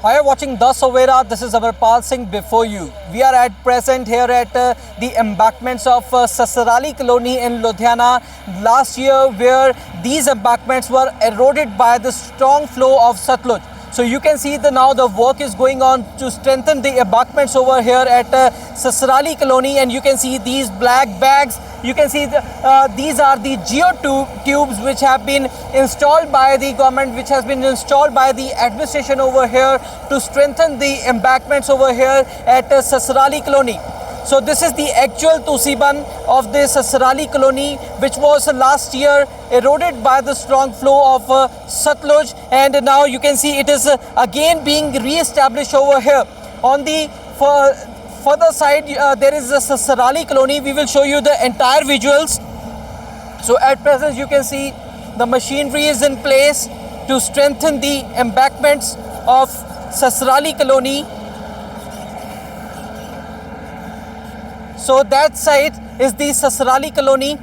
Hi, you're watching The Savera. This is Amarpal Singh before you. We are at present here at the embankments of Sasarali Colony in Ludhiana last year, where these embankments were eroded by the strong flow of Satluj. So you can see that now the work is going on to strengthen the embankments over here at Sasarali Colony, and you can see these black bags. You can see these are the geotubes which have been installed by the government, which has been installed by the administration over here to strengthen the embankments over here at Sasarali Colony. So this is the actual Tusiban of the Sasarali Colony, which was last year eroded by the strong flow of Satluj, and now you can see it is again being re-established over here. On the further side, there is the Sasarali Colony. We will show you the entire visuals. So at present, you can see the machinery is in place to strengthen the embankments of Sasarali Colony. So that side is the Sasarali Colony,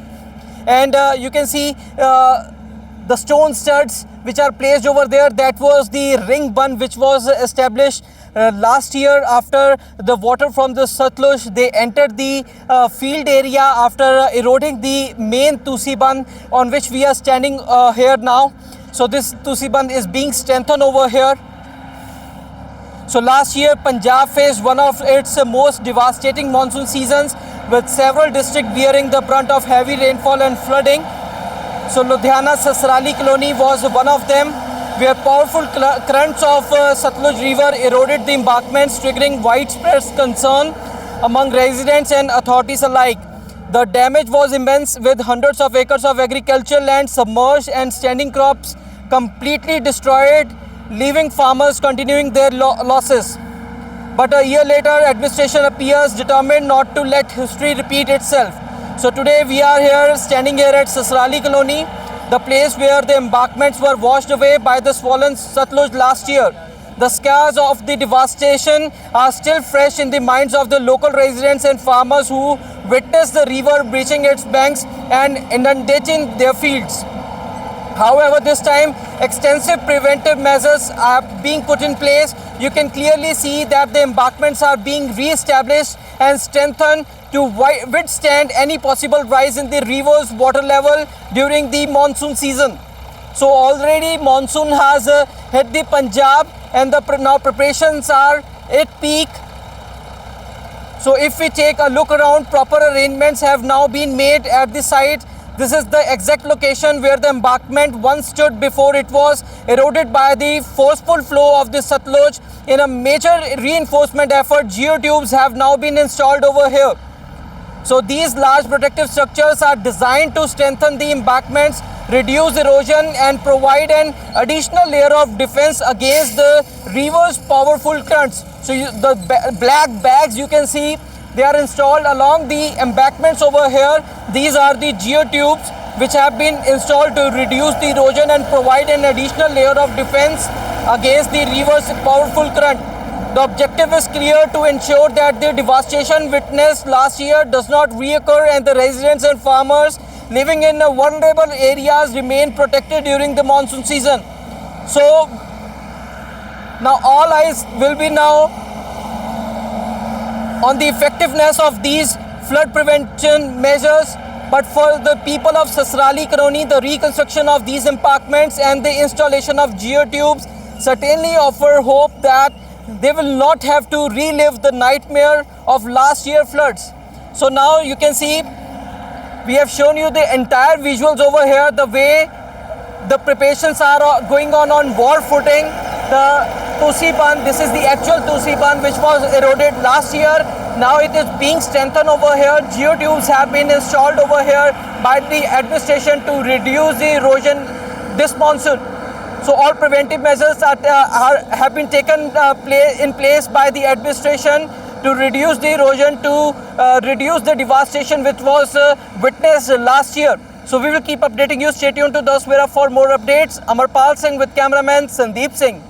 and you can see the stone studs which are placed over there. That was the ring bund which was established last year after the water from the Satluj. They entered the field area after eroding the main Tusi Band on which we are standing here now. So this Tusi Band is being strengthened over here. So last year, Punjab faced one of its most devastating monsoon seasons, with several districts bearing the brunt of heavy rainfall and flooding. So Ludhiana Sasarali Colony was one of them, where powerful currents of Satluj River eroded the embankments, triggering widespread concern among residents and authorities alike. The damage was immense, with hundreds of acres of agricultural land submerged and standing crops completely destroyed, leaving farmers continuing their losses. But a year later, administration appears determined not to let history repeat itself. So today we are here, standing here at Sasarali Colony, the place where the embankments were washed away by the swollen Satluj last year. The scars of the devastation are still fresh in the minds of the local residents and farmers who witnessed the river breaching its banks and inundating their fields. However, this time, extensive preventive measures are being put in place. You can clearly see that the embankments are being re-established and strengthened to withstand any possible rise in the river's water level during the monsoon season. So already monsoon has hit the Punjab, and now preparations are at peak. So if we take a look around, proper arrangements have now been made at the site. This is the exact location where the embankment once stood before it was eroded by the forceful flow of the Satluj. In a major reinforcement effort, geotubes have now been installed over here. So these large protective structures are designed to strengthen the embankments, reduce erosion, and provide an additional layer of defense against the river's powerful currents. So the black bags you can see, they are installed along the embankments over here. These are the geotubes which have been installed to reduce the erosion and provide an additional layer of defense against the river's powerful current. The objective is clear: to ensure that the devastation witnessed last year does not reoccur, and the residents and farmers living in vulnerable areas remain protected during the monsoon season. So now all eyes will be now on the effectiveness of these flood prevention measures. But for the people of Sasarali Colony, the reconstruction of these embankments and the installation of geotubes certainly offer hope that they will not have to relive the nightmare of last year floods. So now you can see, we have shown you the entire visuals over here, the way the preparations are going on war footing. The Tusi Band, this is the actual Tusi Band which was eroded last year. Now it is being strengthened over here. Geotubes have been installed over here by the administration to reduce the erosion this monsoon. So all preventive measures have been taken in place by the administration to reduce the erosion, to reduce the devastation which was witnessed last year. So we will keep updating you. Stay tuned to The Savera for more updates. Amarpal Singh with cameraman Sandeep Singh.